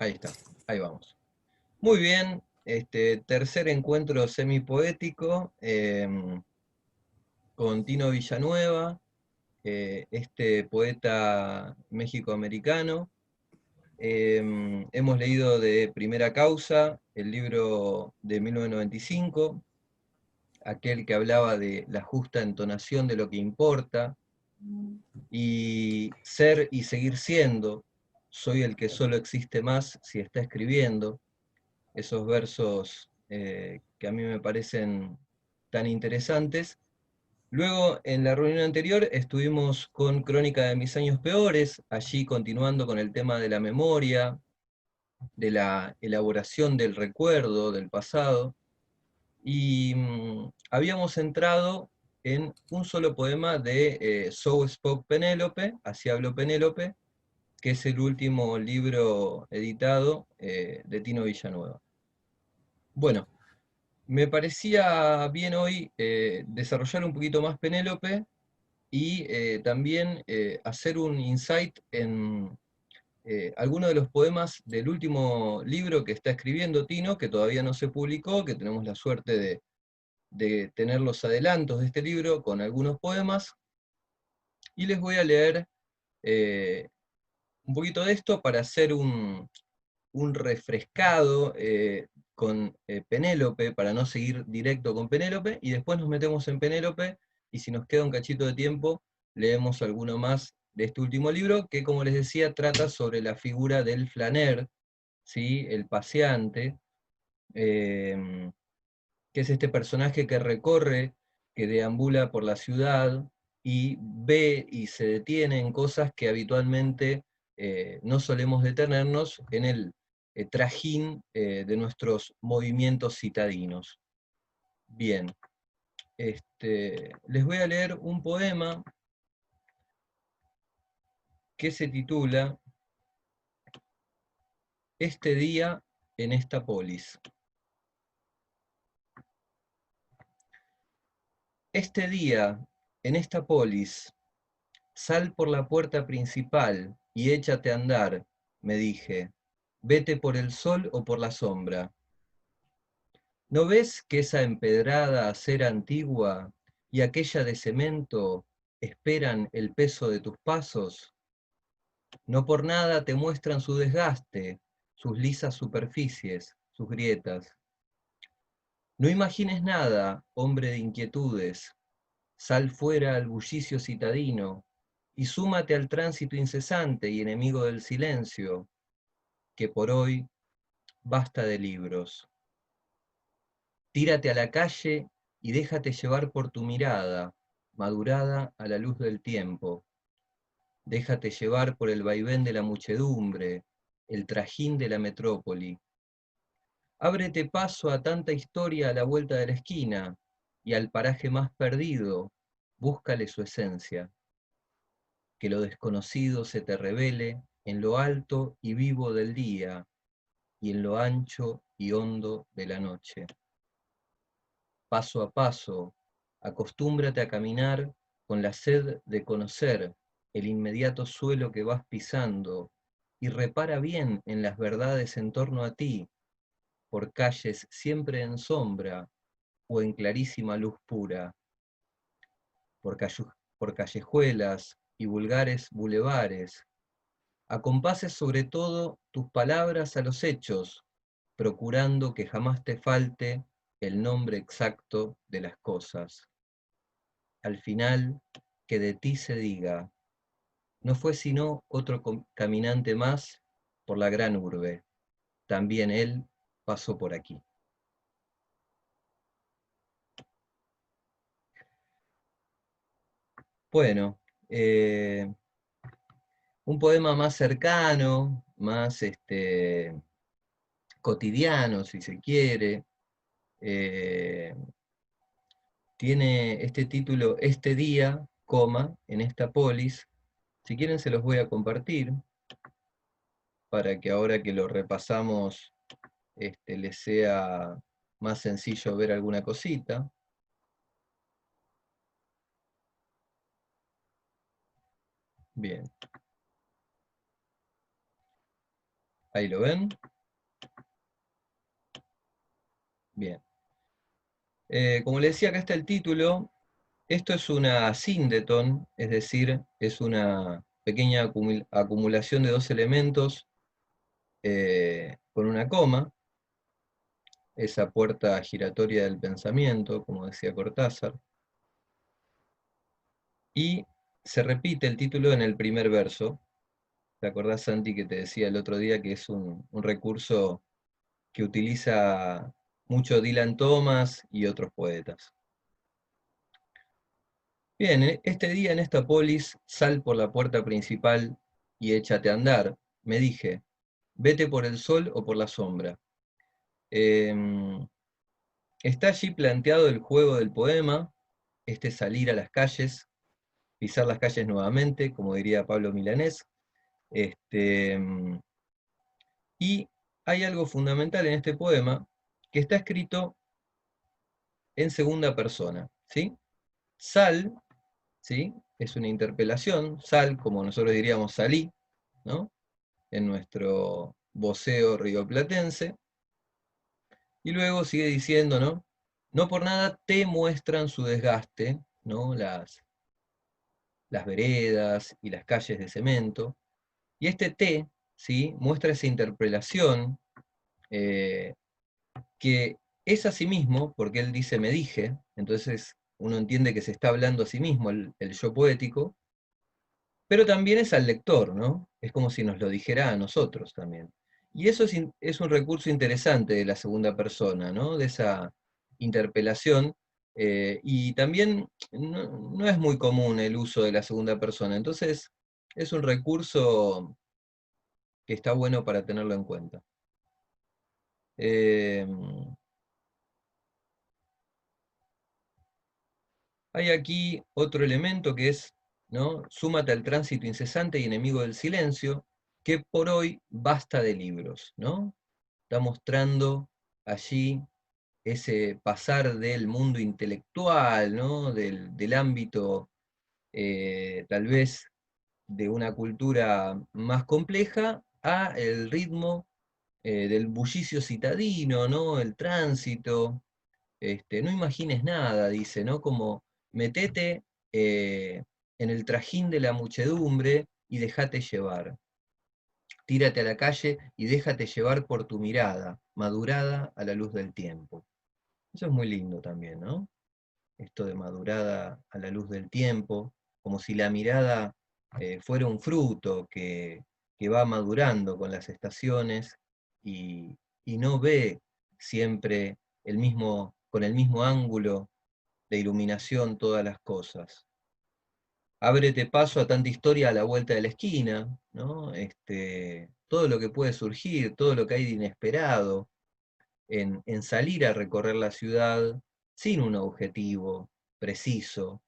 Ahí está, ahí vamos. Muy bien, tercer encuentro semipoético con Tino Villanueva, este poeta méxico-americano. Hemos leído de Primera Causa, el libro de 1995, aquel que hablaba de la justa entonación de lo que importa, y ser y seguir siendo, soy el que solo existe más si está escribiendo, esos versos que a mí me parecen tan interesantes. Luego, en la reunión anterior, estuvimos con Crónica de mis años peores, allí continuando con el tema de la memoria, de la elaboración del recuerdo, del pasado, y habíamos entrado en un solo poema de So Spoke Penélope, Así habló Penélope, que es el último libro editado de Tino Villanueva. Bueno, me parecía bien hoy desarrollar un poquito más Penélope y también hacer un insight en algunos de los poemas del último libro que está escribiendo Tino, que todavía no se publicó, que tenemos la suerte de tener los adelantos de este libro con algunos poemas, y les voy a leer eh, un poquito de esto para hacer un refrescado con Penélope, para no seguir directo con Penélope, y después nos metemos en Penélope, y si nos queda un cachito de tiempo, leemos alguno más de este último libro, que como les decía, trata sobre la figura del flaner, ¿sí? El paseante, eh, que es este personaje que recorre, que deambula por la ciudad y ve y se detiene en cosas que habitualmente no solemos detenernos en el trajín de nuestros movimientos citadinos. Bien, les voy a leer un poema que se titula Este día en esta polis. Este día en esta polis, sal por la puerta principal y échate a andar, me dije. Vete por el sol o por la sombra. ¿No ves que esa empedrada acera antigua y aquella de cemento esperan el peso de tus pasos? No por nada te muestran su desgaste, sus lisas superficies, sus grietas. No imagines nada, hombre de inquietudes. Sal fuera al bullicio citadino y súmate al tránsito incesante y enemigo del silencio, que por hoy basta de libros. Tírate a la calle y déjate llevar por tu mirada, madurada a la luz del tiempo. Déjate llevar por el vaivén de la muchedumbre, el trajín de la metrópoli. Ábrete paso a tanta historia a la vuelta de la esquina, y al paraje más perdido, búscale su esencia. Que lo desconocido se te revele en lo alto y vivo del día, y en lo ancho y hondo de la noche. Paso a paso, acostúmbrate a caminar con la sed de conocer el inmediato suelo que vas pisando, y repara bien en las verdades en torno a ti, por calles siempre en sombra o en clarísima luz pura, por, por callejuelas y vulgares bulevares. Acompases sobre todo tus palabras a los hechos, procurando que jamás te falte el nombre exacto de las cosas. Al final, que de ti se diga, no fue sino otro caminante más por la gran urbe, también él pasó por aquí. Bueno, un poema más cercano, más cotidiano, si se quiere. eh, Tiene este título, Este día, coma, en esta polis. Si quieren se los voy a compartir para que ahora que lo repasamos les sea más sencillo ver alguna cosita. Bien, Ahí lo ven. Bien. Como les decía, acá está el título. Esto es una síndeton, es decir, es una pequeña acumulación de dos elementos con una coma, esa puerta giratoria del pensamiento, como decía Cortázar, y se repite el título en el primer verso. ¿Te acordás, Santi, que te decía el otro día que es un recurso que utiliza mucho Dylan Thomas y otros poetas? Bien, este día en esta polis, sal por la puerta principal y échate a andar. Me dije, vete por el sol o por la sombra. Em, Está allí planteado el juego del poema, este salir a las calles, pisar las calles nuevamente, como diría Pablo Milanés. Este, y hay algo fundamental en este poema, que está escrito en segunda persona, ¿sí? Sal, ¿sí? Es una interpelación, sal, como nosotros diríamos salí, ¿no? En nuestro voceo rioplatense. Y luego sigue diciendo, ¿no? No por nada te muestran su desgaste, ¿no? Las veredas y las calles de cemento. Y este te, ¿sí? Muestra esa interpelación eh, que es a sí mismo, porque él dice me dije, entonces uno entiende que se está hablando a sí mismo el yo poético, pero también es al lector, ¿no? Es como si nos lo dijera a nosotros también. Y eso es un recurso interesante de la segunda persona, ¿no? De esa interpelación. Y también no es muy común el uso de la segunda persona, entonces es un recurso que está bueno para tenerlo en cuenta. Eh, Hay aquí otro elemento que es, ¿no? Súmate al tránsito incesante y enemigo del silencio, que por hoy basta de libros, ¿no? Está mostrando allí ese pasar del mundo intelectual, ¿no? Del ámbito tal vez de una cultura más compleja a el ritmo del bullicio citadino, ¿no? El tránsito, no imagines nada, dice, ¿no? Como metete en el trajín de la muchedumbre y déjate llevar. Tírate a la calle y déjate llevar por tu mirada, madurada a la luz del tiempo. Eso es muy lindo también, ¿no? Esto de madurada a la luz del tiempo, como si la mirada fuera un fruto que va madurando con las estaciones y no ve siempre con el mismo ángulo de iluminación todas las cosas. Ábrete paso a tanta historia a la vuelta de la esquina, ¿no? Todo lo que puede surgir, todo lo que hay de inesperado en salir a recorrer la ciudad sin un objetivo preciso,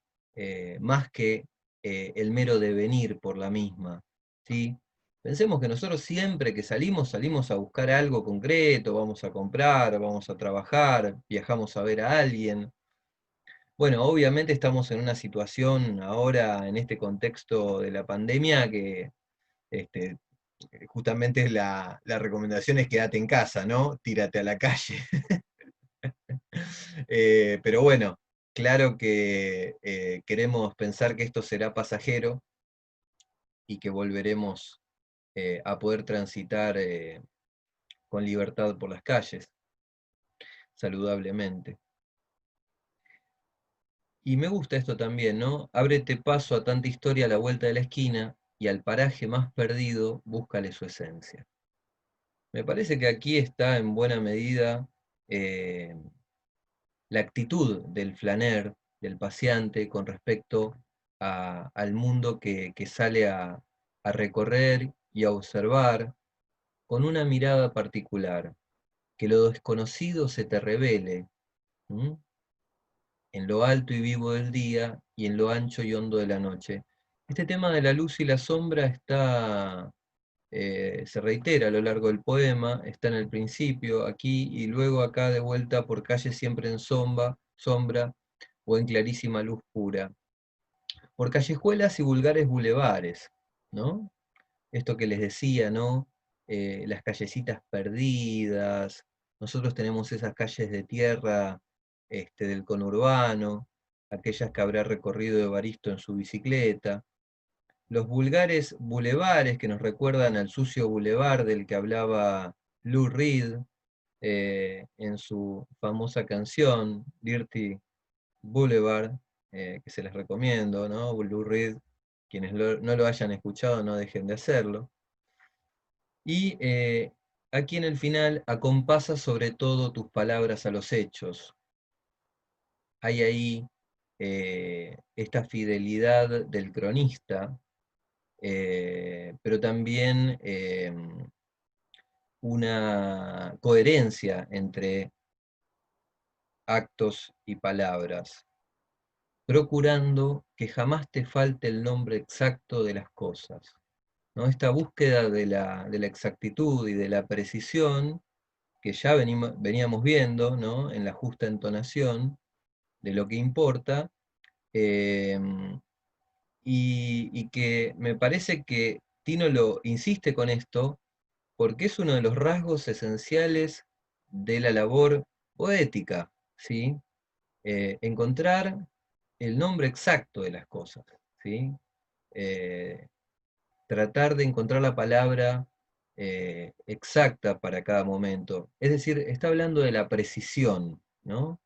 más que el mero devenir por la misma, ¿sí? Pensemos que nosotros siempre que salimos, salimos a buscar algo concreto, vamos a comprar, vamos a trabajar, viajamos a ver a alguien. Bueno, obviamente estamos en una situación ahora, en este contexto de la pandemia, que este, justamente la recomendación es quédate en casa, ¿no? Tírate a la calle. Pero bueno, claro que queremos pensar que esto será pasajero y que volveremos a poder transitar con libertad por las calles, saludablemente. Y me gusta esto también, ¿no? Ábrete paso a tanta historia a la vuelta de la esquina y al paraje más perdido, búscale su esencia. Me parece que aquí está en buena medida eh, la actitud del flaner, del paseante, con respecto al mundo que sale a recorrer y a observar con una mirada particular, que lo desconocido se te revele, ¿m? En lo alto y vivo del día y en lo ancho y hondo de la noche. Este tema de la luz y la sombra se reitera a lo largo del poema, está en el principio, aquí, y luego acá de vuelta por calles siempre en sombra o en clarísima luz pura. Por callejuelas y vulgares bulevares, ¿no? Esto que les decía, ¿no? las callecitas perdidas. Nosotros tenemos esas calles de tierra del conurbano, aquellas que habrá recorrido Evaristo en su bicicleta. Los vulgares bulevares que nos recuerdan al sucio bulevar del que hablaba Lou Reed en su famosa canción, Dirty Boulevard, que se les recomiendo, ¿no? Lou Reed, quienes no lo hayan escuchado no dejen de hacerlo. Y aquí en el final, acompasa sobre todo tus palabras a los hechos. Hay ahí esta fidelidad del cronista, pero también una coherencia entre actos y palabras, procurando que jamás te falte el nombre exacto de las cosas, ¿no? Esta búsqueda de la exactitud y de la precisión, que ya veníamos viendo, ¿no? En la justa entonación de lo que importa, y que me parece que Tino lo insiste con esto, porque es uno de los rasgos esenciales de la labor poética, ¿sí? Encontrar el nombre exacto de las cosas, ¿sí? Tratar de encontrar la palabra exacta para cada momento. Es decir, está hablando de la precisión, ¿no?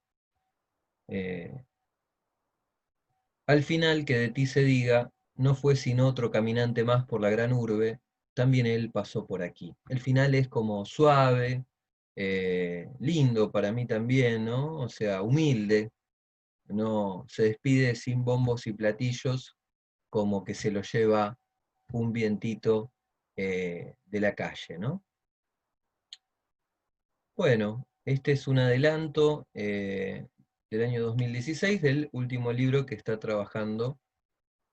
Al final que de ti se diga, no fue sino otro caminante más por la gran urbe, también él pasó por aquí. El final es como suave, lindo para mí también, ¿no? O sea, humilde, no se despide sin bombos y platillos, como que se lo lleva un vientito de la calle, ¿no? Bueno, este es un adelanto del año 2016 del último libro que está trabajando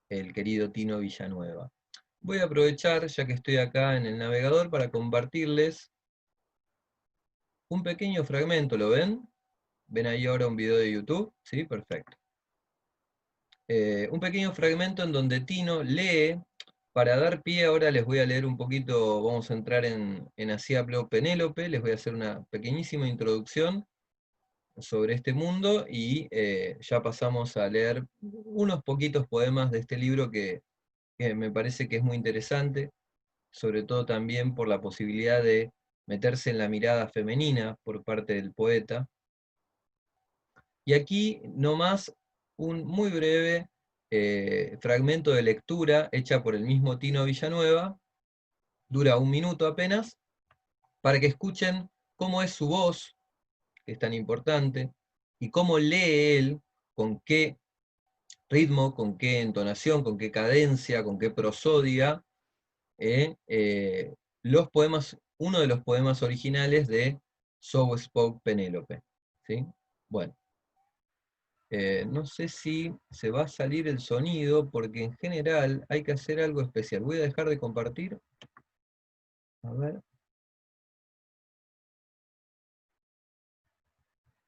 el querido Tino Villanueva. Voy a aprovechar, ya que estoy acá en el navegador, para compartirles un pequeño fragmento, ¿lo ven? ¿Ven ahí ahora un video de YouTube? Sí, perfecto. Un pequeño fragmento en donde Tino lee, para dar pie, ahora les voy a leer un poquito, vamos a entrar en Así habló Penélope, les voy a hacer una pequeñísima introducción sobre este mundo, y ya pasamos a leer unos poquitos poemas de este libro que me parece que es muy interesante, sobre todo también por la posibilidad de meterse en la mirada femenina por parte del poeta. Y aquí nomás un muy breve fragmento de lectura hecha por el mismo Tino Villanueva, dura 1 minuto apenas, para que escuchen cómo es su voz, que es tan importante, y cómo lee él, con qué ritmo, con qué entonación, con qué cadencia, con qué prosodia, los poemas, uno de los poemas originales de So Spoke Penélope, ¿sí? Bueno, no sé si se va a salir el sonido, porque en general hay que hacer algo especial. Voy a dejar de compartir. A ver.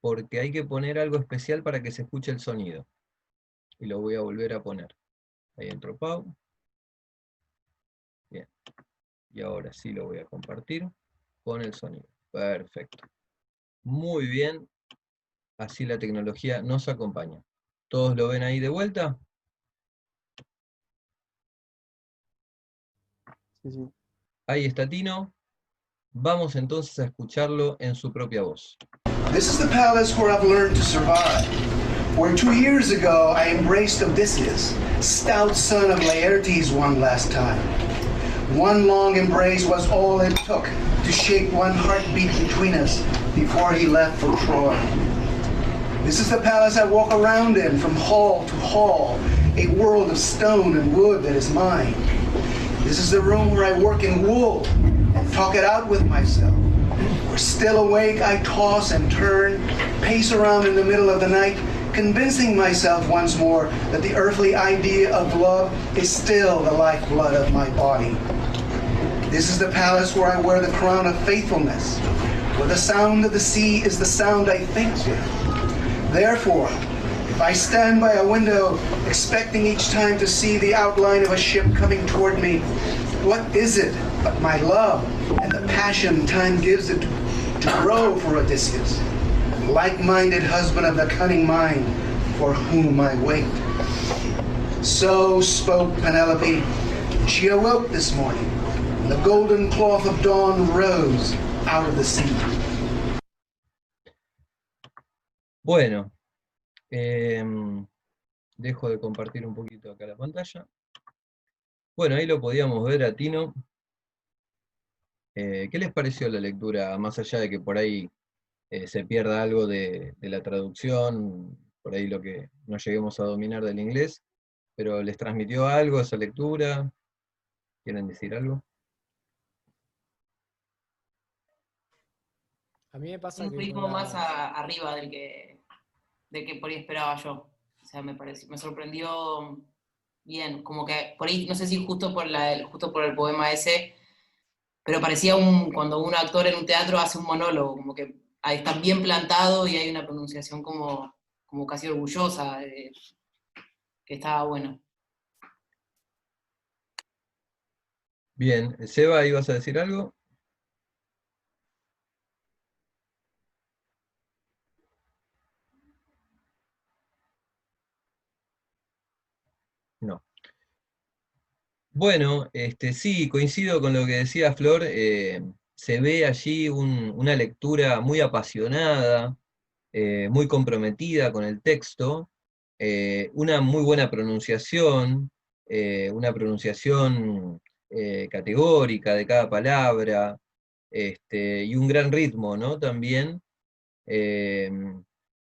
Porque hay que poner algo especial para que se escuche el sonido. Y lo voy a volver a poner. Ahí entró Pau. Bien. Y ahora sí lo voy a compartir con el sonido. Perfecto. Muy bien. Así la tecnología nos acompaña. ¿Todos lo ven ahí de vuelta? Sí, sí. Ahí está Tino. Vamos entonces a escucharlo en su propia voz. This is the palace where I've learned to survive. Where 2 years ago I embraced Odysseus, stout son of Laertes, one last time. One long embrace was all it took to shake one heartbeat between us before he left for Troy. This is the palace I walk around in from hall to hall, a world of stone and wood that is mine. This is the room where I work in wool and talk it out with myself. Where still awake I toss and turn, pace around in the middle of the night, convincing myself once more that the earthly idea of love is still the lifeblood of my body. This is the palace where I wear the crown of faithfulness, where the sound of the sea is the sound I think with. Therefore, if I stand by a window expecting each time to see the outline of a ship coming toward me, what is it but my love and the passion time gives it to grow for Odysseus, like-minded husband of the cunning mind, for whom I wait. So spoke Penelope. She awoke this morning, and the golden cloth of dawn rose out of the sea. Bueno, dejo de compartir un poquito acá la pantalla. Bueno, ahí lo podíamos ver a Tino. ¿Qué les pareció la lectura, más allá de que por ahí se pierda algo de la traducción, por ahí lo que no lleguemos a dominar del inglés, pero les transmitió algo esa lectura? ¿Quieren decir algo? A mí me pasa Un que ritmo más arriba del que por ahí esperaba yo. O sea, me sorprendió bien, como que por ahí, no sé si justo por el poema ese, pero parecía cuando un actor en un teatro hace un monólogo, como que ahí está bien plantado y hay una pronunciación como casi orgullosa, que estaba bueno. Bien, Seba, ¿ibas a decir algo? No. Bueno, sí, coincido con lo que decía Flor, se ve allí una lectura muy apasionada, muy comprometida con el texto, una muy buena pronunciación, una pronunciación categórica de cada palabra, y un gran ritmo, ¿no? También. eh,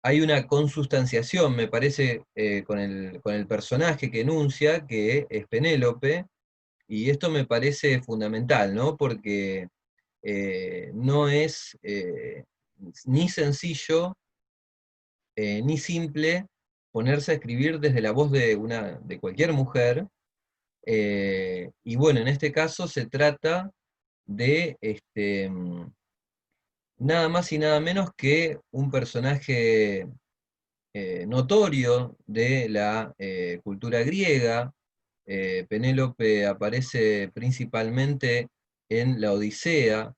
Hay una consustanciación, me parece, con el personaje que enuncia, que es Penélope, y esto me parece fundamental, ¿no? Porque no es ni sencillo ni simple ponerse a escribir desde la voz de cualquier mujer, y bueno, en este caso se trata de nada más y nada menos que un personaje notorio de la cultura griega. Penélope aparece principalmente en la Odisea,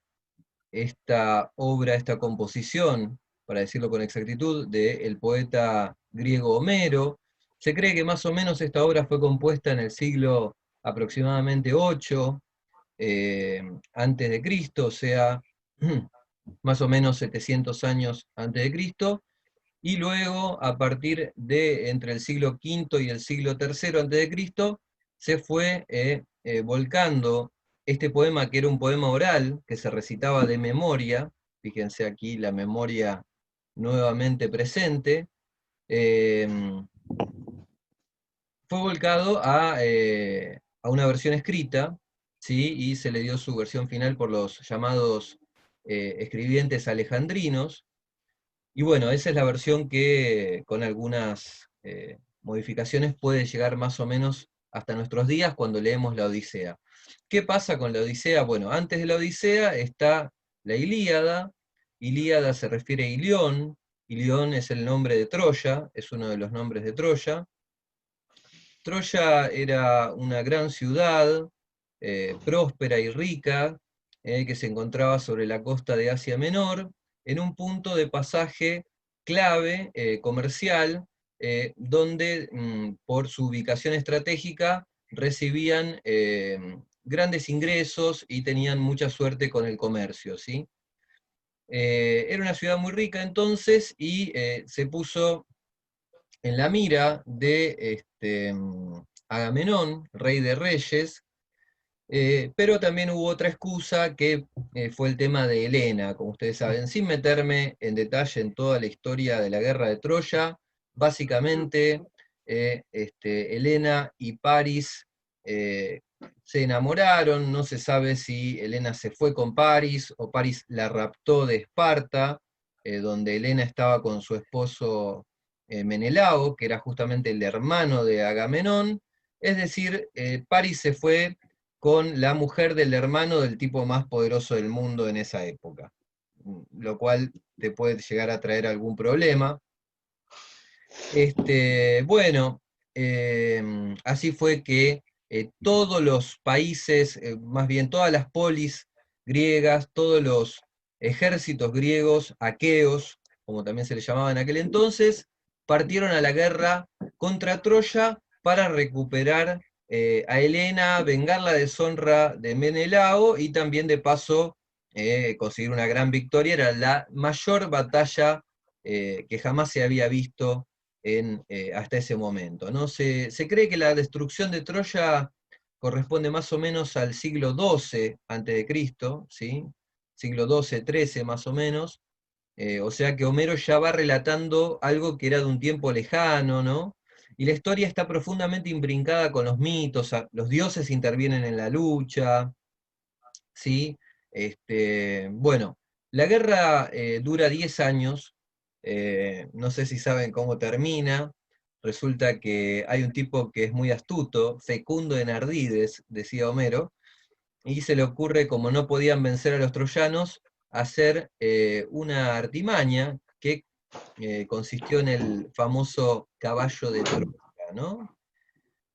esta obra, esta composición, para decirlo con exactitud, del poeta griego Homero. Se cree que más o menos esta obra fue compuesta en el siglo aproximadamente 8 antes de Cristo, o sea, más o menos 700 años antes de Cristo, y luego a partir de entre el siglo V y el siglo III antes de Cristo se fue volcando este poema, que era un poema oral, que se recitaba de memoria. Fíjense aquí la memoria nuevamente presente, eh, fue volcado a una versión escrita, ¿sí? Y se le dio su versión final por los llamados escribientes alejandrinos. Y bueno, esa es la versión que con algunas modificaciones puede llegar más o menos hasta nuestros días cuando leemos la Odisea. ¿Qué pasa con la Odisea? Bueno, antes de la Odisea está la Ilíada. Ilíada se refiere a Ilión. Ilión es el nombre de Troya, es uno de los nombres de Troya. Troya era una gran ciudad, próspera y rica, que se encontraba sobre la costa de Asia Menor, en un punto de pasaje clave, comercial, donde por su ubicación estratégica recibían grandes ingresos y tenían mucha suerte con el comercio, ¿sí? Era una ciudad muy rica entonces, y se puso en la mira de Agamenón, rey de reyes, pero también hubo otra excusa que fue el tema de Helena, como ustedes saben, sin meterme en detalle en toda la historia de la guerra de Troya. Básicamente Helena y París se enamoraron. No se sabe si Helena se fue con París o París la raptó de Esparta, donde Helena estaba con su esposo Menelao, que era justamente el hermano de Agamenón. Es decir, París se fue con la mujer del hermano del tipo más poderoso del mundo en esa época, lo cual te puede llegar a traer algún problema. Bueno, así fue que todos los países, más bien todas las polis griegas, todos los ejércitos griegos, aqueos, como también se les llamaba en aquel entonces, partieron a la guerra contra Troya para recuperar a Helena, vengar la deshonra de Menelao y también de paso conseguir una gran victoria. Era la mayor batalla que jamás se había visto hasta ese momento, ¿no? Se cree que la destrucción de Troya corresponde más o menos al siglo XII a.C., ¿sí? Siglo XII, XIII más o menos, o sea que Homero ya va relatando algo que era de un tiempo lejano, ¿no? Y la historia está profundamente imbrincada con los mitos, los dioses intervienen en la lucha, ¿sí? Bueno, la guerra dura 10 años, no sé si saben cómo termina, resulta que hay un tipo que es muy astuto, fecundo en ardides, decía Homero, y se le ocurre, como no podían vencer a los troyanos, hacer una artimaña que consistió en el famoso caballo de Troya, ¿no?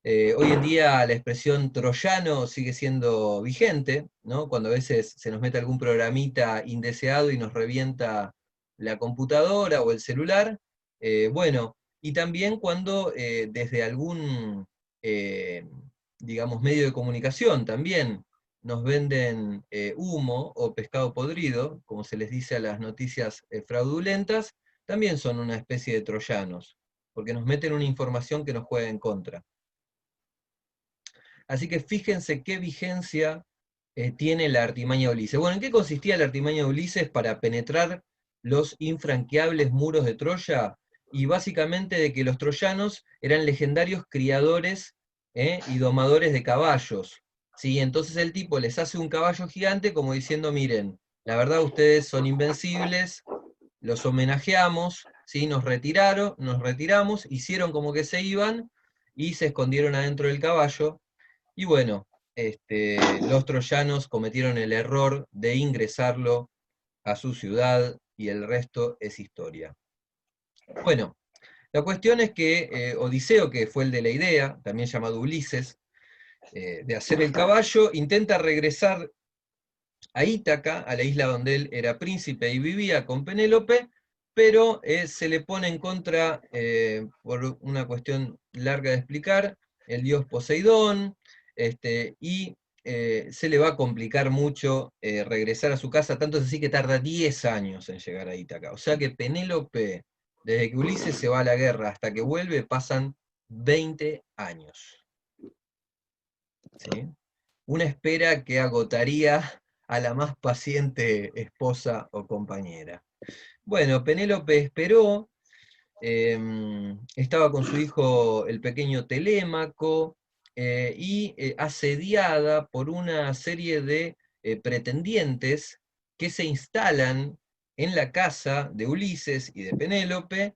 Hoy en día la expresión troyano sigue siendo vigente, ¿no? Cuando a veces se nos mete algún programita indeseado y nos revienta la computadora o el celular. Bueno, y también cuando desde algún, eh, digamos, medio de comunicación también nos venden humo o pescado podrido, como se les dice a las noticias fraudulentas, también son una especie de troyanos, porque nos meten una información que nos juega en contra. Así que fíjense qué vigencia tiene la artimaña de Ulises. Bueno, ¿en qué consistía la artimaña de Ulises para penetrar los infranqueables muros de Troya? Y básicamente de que los troyanos eran legendarios criadores y domadores de caballos. ¿Sí? Entonces el tipo les hace un caballo gigante como diciendo, miren, la verdad ustedes son invencibles, los homenajeamos, ¿sí? Nos retiramos, hicieron como que se iban y se escondieron adentro del caballo. Y bueno, los troyanos cometieron el error de ingresarlo a su ciudad y el resto es historia. Bueno, la cuestión es que Odiseo, que fue el de la idea, también llamado Ulises, de hacer el caballo, intenta regresar a Ítaca, a la isla donde él era príncipe y vivía con Penélope, pero se le pone en contra, por una cuestión larga de explicar, el dios Poseidón, y se le va a complicar mucho regresar a su casa, tanto es así que tarda 10 años en llegar a Ítaca. O sea que Penélope, desde que Ulises se va a la guerra hasta que vuelve, pasan 20 años. ¿Sí? Una espera que agotaría a la más paciente esposa o compañera. Bueno, Penélope esperó, estaba con su hijo el pequeño Telémaco, y asediada por una serie de pretendientes que se instalan en la casa de Ulises y de Penélope,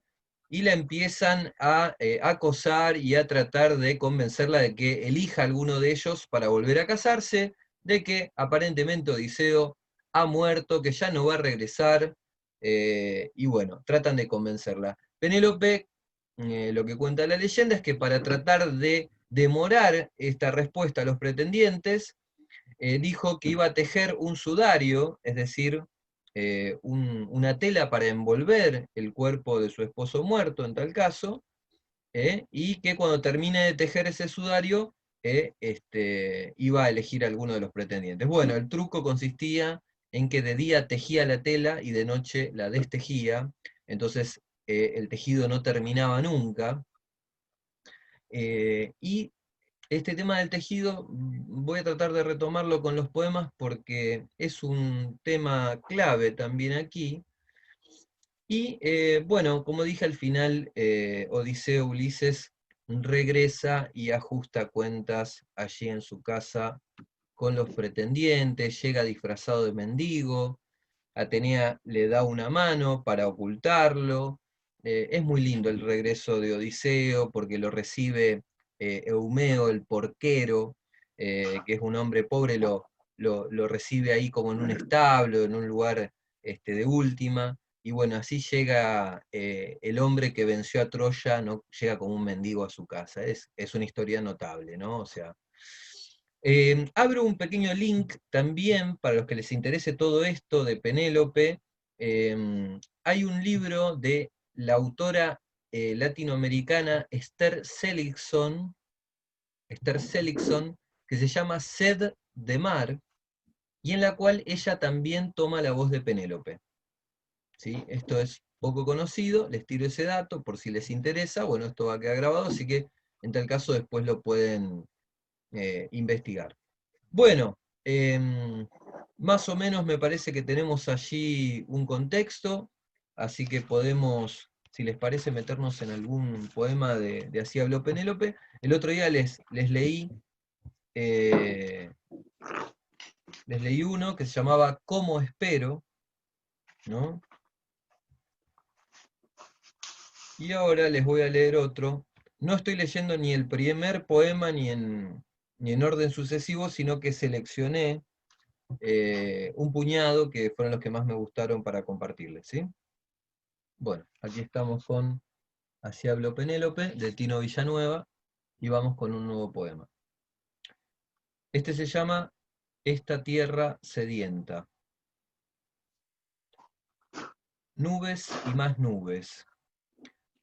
y la empiezan a acosar y a tratar de convencerla de que elija alguno de ellos para volver a casarse, de que aparentemente Odiseo ha muerto, que ya no va a regresar, y bueno, tratan de convencerla. Penélope, lo que cuenta la leyenda es que para tratar de demorar esta respuesta a los pretendientes, dijo que iba a tejer un sudario, es decir, una tela para envolver el cuerpo de su esposo muerto en tal caso, y que cuando termine de tejer ese sudario, iba a elegir a alguno de los pretendientes. Bueno, el truco consistía en que de día tejía la tela y de noche la destejía, entonces el tejido no terminaba nunca, y este tema del tejido voy a tratar de retomarlo con los poemas porque es un tema clave también aquí. Y bueno, como dije al final, Odiseo Ulises regresa y ajusta cuentas allí en su casa con los pretendientes, llega disfrazado de mendigo, Atenea le da una mano para ocultarlo. Es muy lindo el regreso de Odiseo porque lo recibe Eumeo, el porquero, que es un hombre pobre, lo recibe ahí como en un establo, en un lugar de última. Y bueno, así llega el hombre que venció a Troya, ¿no? Llega como un mendigo a su casa. Es una historia notable, ¿no? O sea, Abro un pequeño link también para los que les interese todo esto de Penélope. Hay un libro de la autora latinoamericana Esther Seligson, que se llama Sed de Mar, y en la cual ella también toma la voz de Penélope. ¿Sí? Esto es poco conocido, les tiro ese dato por si les interesa. Bueno, esto va a quedar grabado, así que en tal caso después lo pueden investigar. Bueno, más o menos me parece que tenemos allí un contexto, así que podemos, si les parece, meternos en algún poema de Así habló Penélope. El otro día les leí uno que se llamaba ¿Cómo espero?, ¿no? Y ahora les voy a leer otro. No estoy leyendo ni el primer poema ni en orden sucesivo, sino que seleccioné un puñado que fueron los que más me gustaron para compartirles, ¿sí? Bueno, aquí estamos con Así habló Penélope, de Tino Villanueva, y vamos con un nuevo poema. Este se llama Esta tierra sedienta. Nubes y más nubes.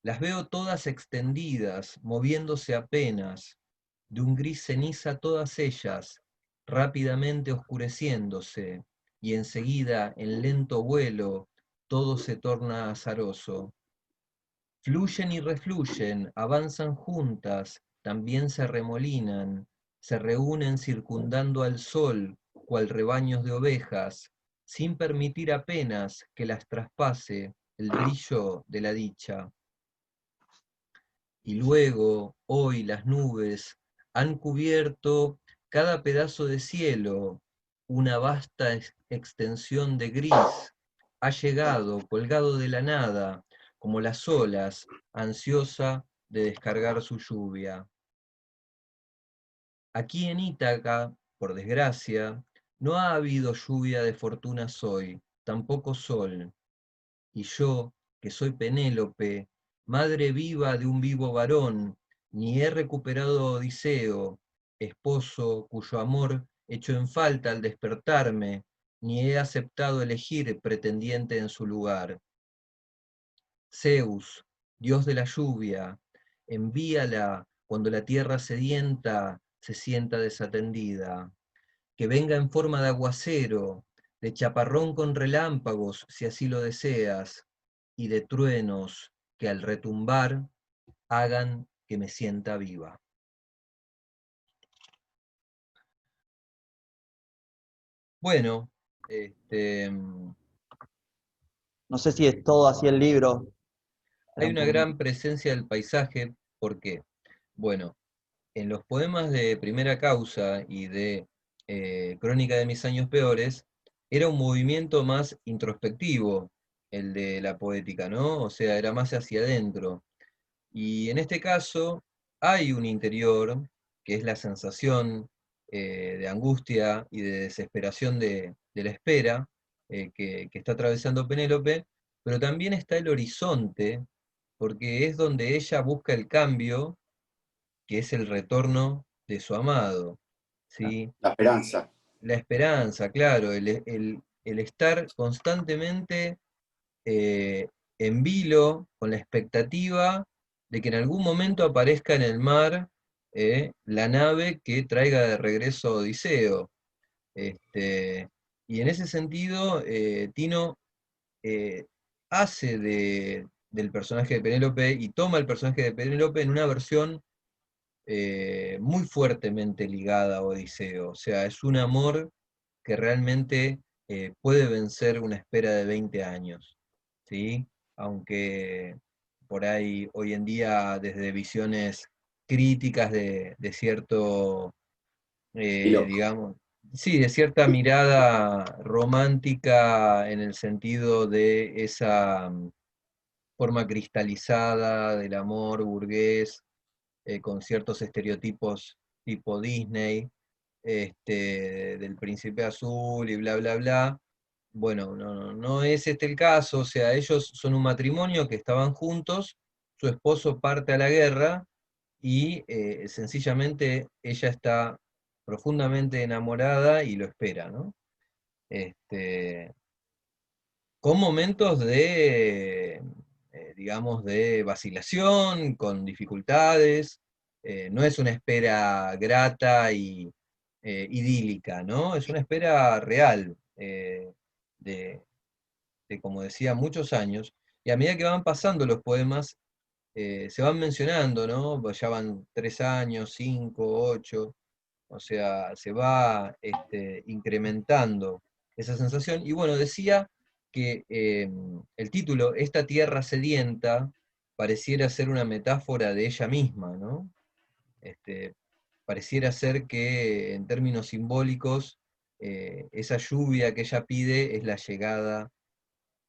Las veo todas extendidas, moviéndose apenas, de un gris ceniza todas ellas, rápidamente oscureciéndose, y enseguida, en lento vuelo, todo se torna azaroso. Fluyen y refluyen, avanzan juntas, también se remolinan, se reúnen circundando al sol, cual rebaños de ovejas, sin permitir apenas que las traspase el brillo de la dicha. Y luego, hoy las nubes han cubierto cada pedazo de cielo, una vasta extensión de gris, ha llegado, colgado de la nada, como las olas, ansiosa de descargar su lluvia. Aquí en Ítaca, por desgracia, no ha habido lluvia de fortunas hoy, tampoco sol, y yo, que soy Penélope, madre viva de un vivo varón, ni he recuperado a Odiseo, esposo cuyo amor echó en falta al despertarme, ni he aceptado elegir pretendiente en su lugar. Zeus, dios de la lluvia, envíala cuando la tierra sedienta se sienta desatendida, que venga en forma de aguacero, de chaparrón con relámpagos, si así lo deseas, y de truenos que al retumbar hagan que me sienta viva. Bueno, No sé si es todo así el libro. hay una gran presencia del paisaje, ¿por qué? Bueno, en los poemas de Primera Causa y de Crónica de mis años peores, era un movimiento más introspectivo el de la poética, ¿no? O sea, era más hacia adentro. Y en este caso hay un interior, que es la sensación de angustia y de desesperación de la espera que está atravesando Penélope, pero también está el horizonte, porque es donde ella busca el cambio, que es el retorno de su amado, ¿sí? La esperanza. La esperanza, claro, el estar constantemente en vilo, con la expectativa de que en algún momento aparezca en el mar la nave que traiga de regreso a Odiseo. Y en ese sentido, Tino hace del personaje de Penélope y toma el personaje de Penélope en una versión muy fuertemente ligada a Odiseo. O sea, es un amor que realmente puede vencer una espera de 20 años, ¿sí? Aunque por ahí hoy en día desde visiones críticas de cierto, digamos, sí, de cierta mirada romántica en el sentido de esa forma cristalizada del amor burgués, con ciertos estereotipos tipo Disney, del príncipe azul y bla, bla, bla. Bueno, no es este el caso, o sea, ellos son un matrimonio que estaban juntos, su esposo parte a la guerra y sencillamente ella está profundamente enamorada y lo espera, ¿no? Con momentos de, digamos, de vacilación, con dificultades. No es una espera grata y idílica, ¿no? Es una espera real, de, como decía, muchos años. Y a medida que van pasando los poemas, se van mencionando, ¿no? Pues ya van 3 años, 5, 8, o sea, se va incrementando esa sensación. Y bueno, decía que el título, Esta tierra sedienta, pareciera ser una metáfora de ella misma, ¿no? Pareciera ser que en términos simbólicos, esa lluvia que ella pide es la llegada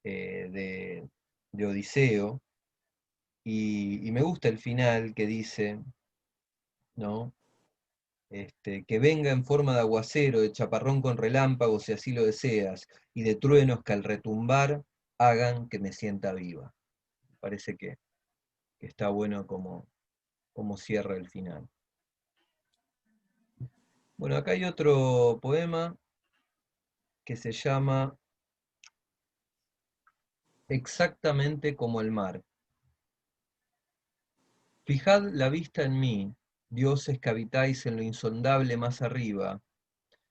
de Odiseo, y me gusta el final que dice, ¿no? Que venga en forma de aguacero, de chaparrón con relámpagos si así lo deseas, y de truenos que al retumbar hagan que me sienta viva. Parece que está bueno como cierra el final. Bueno, acá hay otro poema que se llama Exactamente como el mar. Fijad la vista en mí, dioses que habitáis en lo insondable más arriba.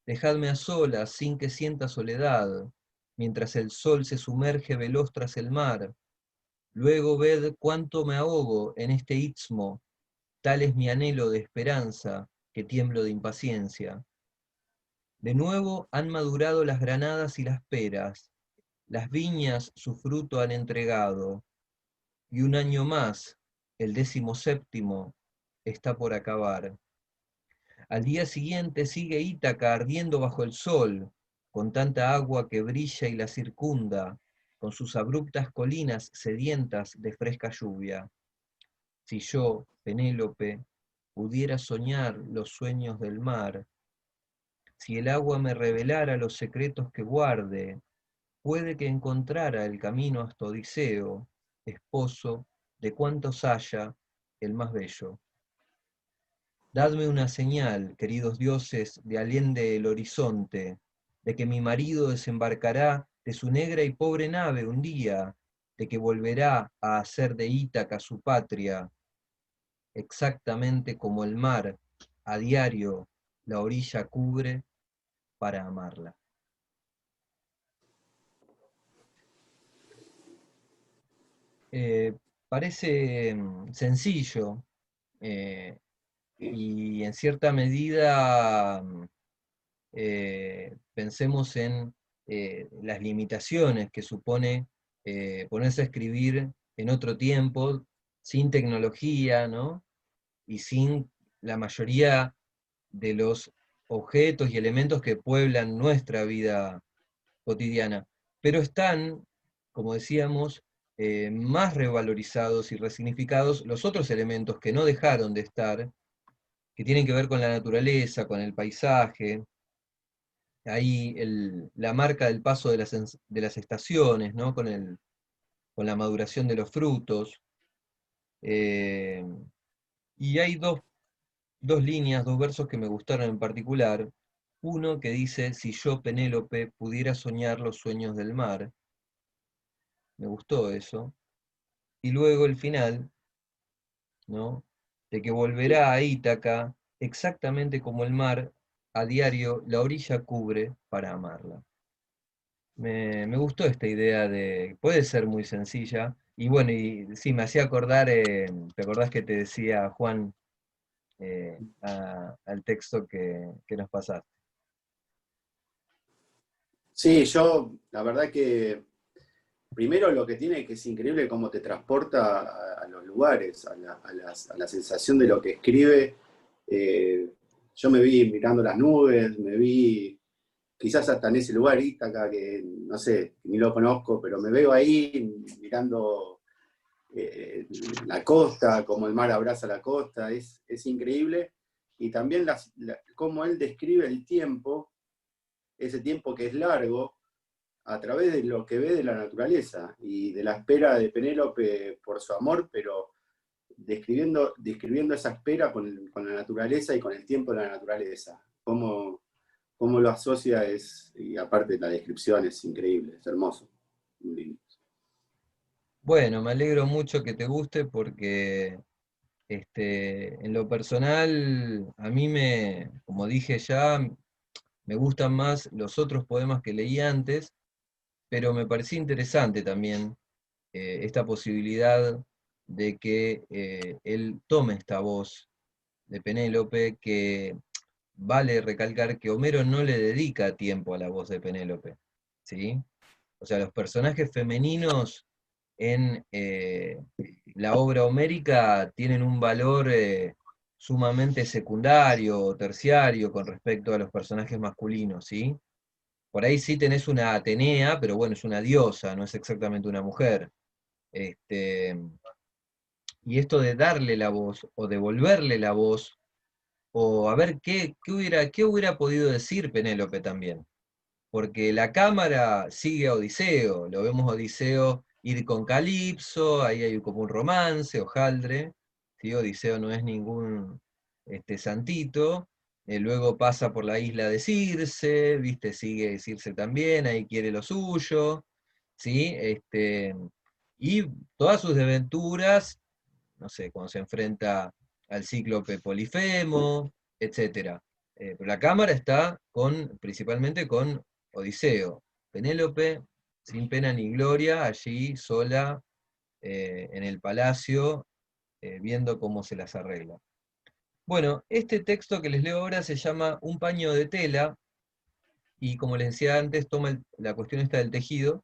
Dejadme a solas sin que sienta soledad, mientras el sol se sumerge veloz tras el mar. Luego ved cuánto me ahogo en este istmo, tal es mi anhelo de esperanza, que tiemblo de impaciencia. De nuevo han madurado las granadas y las peras, las viñas su fruto han entregado, y un año más, el 17º, está por acabar. Al día siguiente sigue Ítaca ardiendo bajo el sol, con tanta agua que brilla y la circunda, con sus abruptas colinas sedientas de fresca lluvia. Si yo, Penélope, pudiera soñar los sueños del mar, si el agua me revelara los secretos que guarde, puede que encontrara el camino hasta Odiseo, esposo de cuantos haya el más bello. Dadme una señal, queridos dioses, de aliende el horizonte, de que mi marido desembarcará de su negra y pobre nave un día, de que volverá a hacer de Ítaca su patria, exactamente como el mar a diario la orilla cubre para amarla. Parece sencillo, y en cierta medida pensemos en las limitaciones que supone ponerse a escribir en otro tiempo, sin tecnología, ¿no? Y sin la mayoría de los objetos y elementos que pueblan nuestra vida cotidiana. Pero están, como decíamos, más revalorizados y resignificados los otros elementos que no dejaron de estar, que tienen que ver con la naturaleza, con el paisaje. Ahí la marca del paso de las estaciones, ¿no? Con la maduración de los frutos. Y hay dos líneas, dos versos que me gustaron en particular. Uno que dice, si yo, Penélope, pudiera soñar los sueños del mar. Me gustó eso. Y luego el final, ¿no? De que volverá a Ítaca, exactamente como el mar, a diario la orilla cubre para amarla. Me gustó esta idea de, puede ser muy sencilla, y bueno, y sí, me hacía acordar, ¿te acordás que te decía Juan al texto que nos pasaste? Sí, yo, la verdad que primero lo que tiene que es increíble cómo te transporta a los lugares, a la sensación de lo que escribe. Yo me vi mirando las nubes, me vi quizás hasta en ese lugar, Ítaca, que no sé, ni lo conozco, pero me veo ahí mirando la costa, como el mar abraza la costa, es increíble. Y también cómo él describe el tiempo, ese tiempo que es largo, a través de lo que ve de la naturaleza y de la espera de Penélope por su amor, pero describiendo esa espera con la naturaleza y con el tiempo de la naturaleza. cómo lo asocia y aparte la descripción es increíble, es hermoso. Muy lindo. Bueno, me alegro mucho que te guste porque en lo personal, a mí como dije ya, me gustan más los otros poemas que leí antes, pero me parecía interesante también esta posibilidad de que él tome esta voz de Penélope, que vale recalcar que Homero no le dedica tiempo a la voz de Penélope, ¿sí? O sea, los personajes femeninos en la obra homérica tienen un valor sumamente secundario o terciario con respecto a los personajes masculinos, ¿sí? Por ahí sí tenés una Atenea, pero bueno, es una diosa, no es exactamente una mujer. Este, y esto de darle la voz o devolverle la voz, o a ver qué hubiera podido decir Penélope también. Porque la cámara sigue a Odiseo, lo vemos a Odiseo ir con Calipso, ahí hay como un romance, hojaldre, ¿sí? Odiseo no es ningún santito, luego pasa por la isla de Circe, ¿viste? Sigue Circe también, ahí quiere lo suyo, ¿sí? Y todas sus desventuras, no sé, cuando se enfrenta al cíclope Polifemo, etc. Pero la cámara está principalmente con Odiseo. Penélope, sin pena ni gloria, allí sola en el palacio, viendo cómo se las arregla. Bueno, este texto que les leo ahora se llama Un paño de tela, y como les decía antes, toma la cuestión esta del tejido,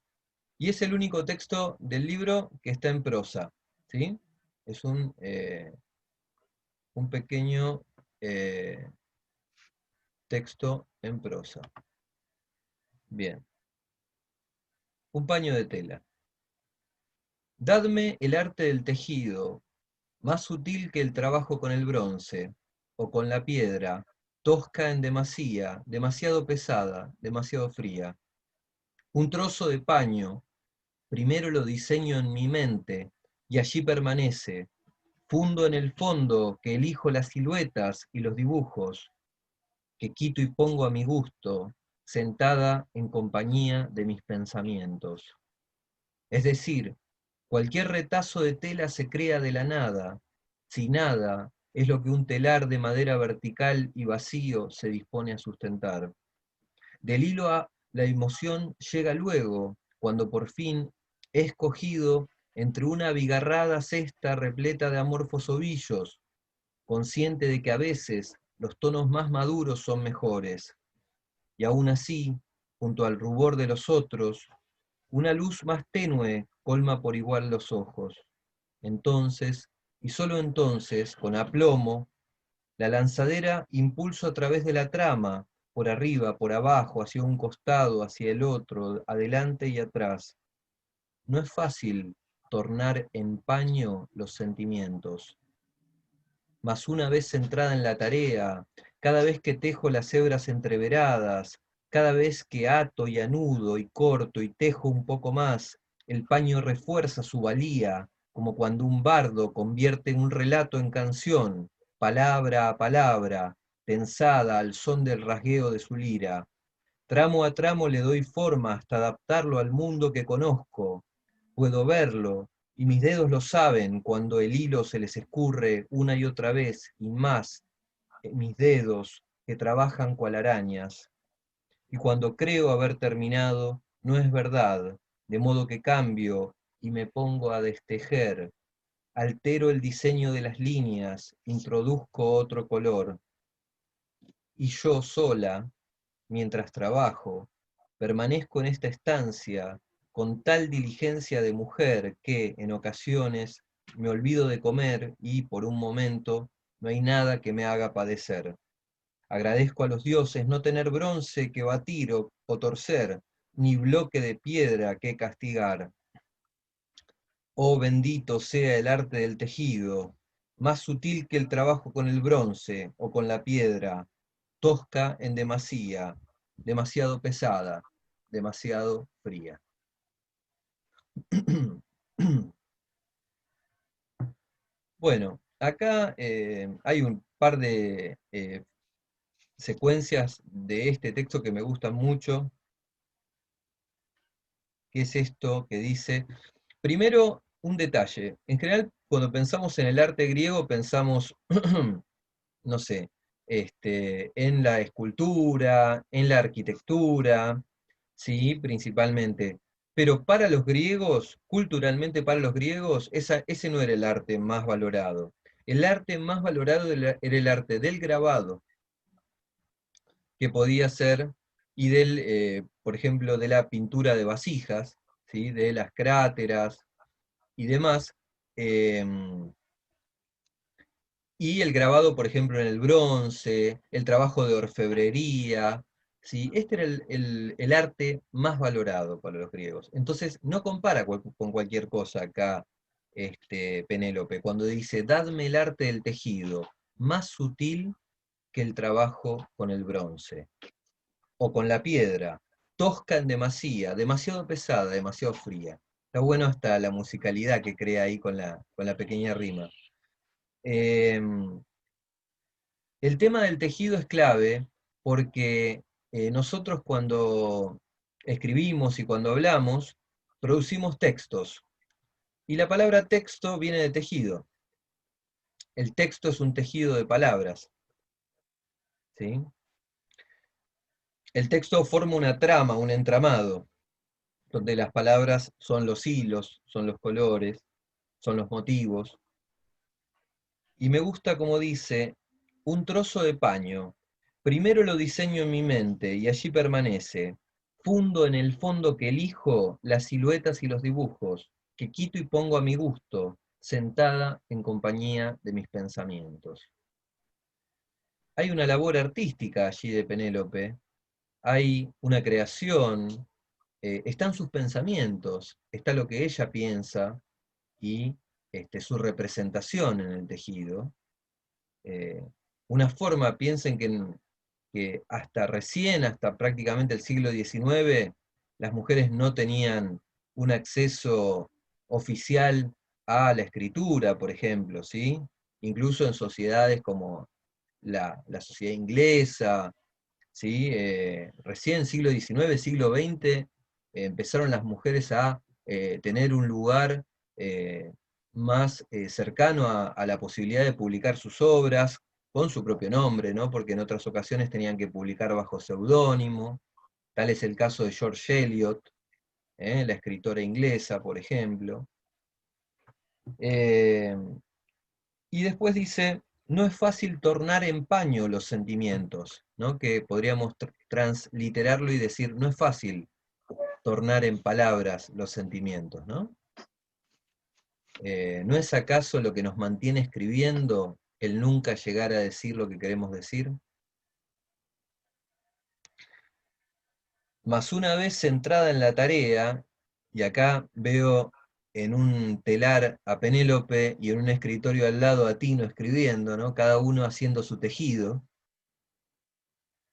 y es el único texto del libro que está en prosa, ¿sí? Es un pequeño texto en prosa. Bien. Un paño de tela. Dadme el arte del tejido, más sutil que el trabajo con el bronce, o con la piedra, tosca en demasía, demasiado pesada, demasiado fría. Un trozo de paño, primero lo diseño en mi mente, y allí permanece. Fundo en el fondo que elijo las siluetas y los dibujos, que quito y pongo a mi gusto, sentada en compañía de mis pensamientos. Es decir, cualquier retazo de tela se crea de la nada, si nada es lo que un telar de madera vertical y vacío se dispone a sustentar. Del hilo a la emoción llega luego, cuando por fin he escogido entre una abigarrada cesta repleta de amorfos ovillos, consciente de que a veces los tonos más maduros son mejores, y aún así, junto al rubor de los otros, una luz más tenue colma por igual los ojos. Entonces, y sólo entonces, con aplomo, la lanzadera impulso a través de la trama, por arriba, por abajo, hacia un costado, hacia el otro, adelante y atrás. No es fácil tornar en paño los sentimientos. Mas una vez centrada en la tarea, cada vez que tejo las hebras entreveradas, cada vez que ato y anudo y corto y tejo un poco más, el paño refuerza su valía, como cuando un bardo convierte un relato en canción, palabra a palabra, tensada al son del rasgueo de su lira. Tramo a tramo le doy forma hasta adaptarlo al mundo que conozco. Puedo verlo, y mis dedos lo saben cuando el hilo se les escurre una y otra vez, y más, mis dedos que trabajan cual arañas. Y cuando creo haber terminado, no es verdad, de modo que cambio y me pongo a destejer. Altero el diseño de las líneas, introduzco otro color. Y yo sola, mientras trabajo, permanezco en esta estancia con tal diligencia de mujer que, en ocasiones, me olvido de comer y, por un momento, no hay nada que me haga padecer. Agradezco a los dioses no tener bronce que batir o torcer, ni bloque de piedra que castigar. Oh, bendito sea el arte del tejido, más sutil que el trabajo con el bronce o con la piedra, tosca en demasía, demasiado pesada, demasiado fría. Bueno, acá hay un par de secuencias de este texto que me gustan mucho, que es esto que dice, primero, un detalle. En general, cuando pensamos en el arte griego, pensamos, no sé, en la escultura, en la arquitectura, sí, principalmente. Pero para los griegos, culturalmente para los griegos, ese no era el arte más valorado. El arte más valorado era el arte del grabado, que podía ser, y por ejemplo, de la pintura de vasijas, ¿sí? De las cráteras y demás. Y el grabado, por ejemplo, en el bronce, el trabajo de orfebrería, ¿sí? Este era el arte más valorado para los griegos. Entonces, no compara con cualquier cosa acá, Penélope, cuando dice, dadme el arte del tejido, más sutil que el trabajo con el bronce, o con la piedra, tosca en demasía, demasiado pesada, demasiado fría. Está bueno hasta la musicalidad que crea ahí con la pequeña rima. El tema del tejido es clave porque nosotros cuando escribimos y cuando hablamos, producimos textos. Y la palabra texto viene de tejido. El texto es un tejido de palabras, ¿sí? El texto forma una trama, un entramado, donde las palabras son los hilos, son los colores, son los motivos. Y me gusta como dice, un trozo de paño. Primero lo diseño en mi mente y allí permanece. Fundo en el fondo que elijo las siluetas y los dibujos, que quito y pongo a mi gusto, sentada en compañía de mis pensamientos. Hay una labor artística allí de Penélope, hay una creación, están sus pensamientos, está lo que ella piensa y su representación en el tejido. Una forma, piensen que hasta recién, hasta prácticamente el siglo XIX, las mujeres no tenían un acceso oficial a la escritura, por ejemplo, ¿sí? Incluso en sociedades como la sociedad inglesa, ¿sí? Recién siglo XIX, siglo XX, empezaron las mujeres a tener un lugar más cercano a la posibilidad de publicar sus obras con su propio nombre, ¿no? Porque en otras ocasiones tenían que publicar bajo seudónimo. Tal es el caso de George Eliot, la escritora inglesa, por ejemplo. Y después dice, no es fácil tornar en paño los sentimientos, ¿no? Que podríamos transliterarlo y decir, no es fácil tornar en palabras los sentimientos, ¿no? ¿No es acaso lo que nos mantiene escribiendo el nunca llegar a decir lo que queremos decir? Mas una vez centrada en la tarea, y acá veo en un telar a Penélope y en un escritorio al lado a Tino escribiendo, ¿no? Cada uno haciendo su tejido.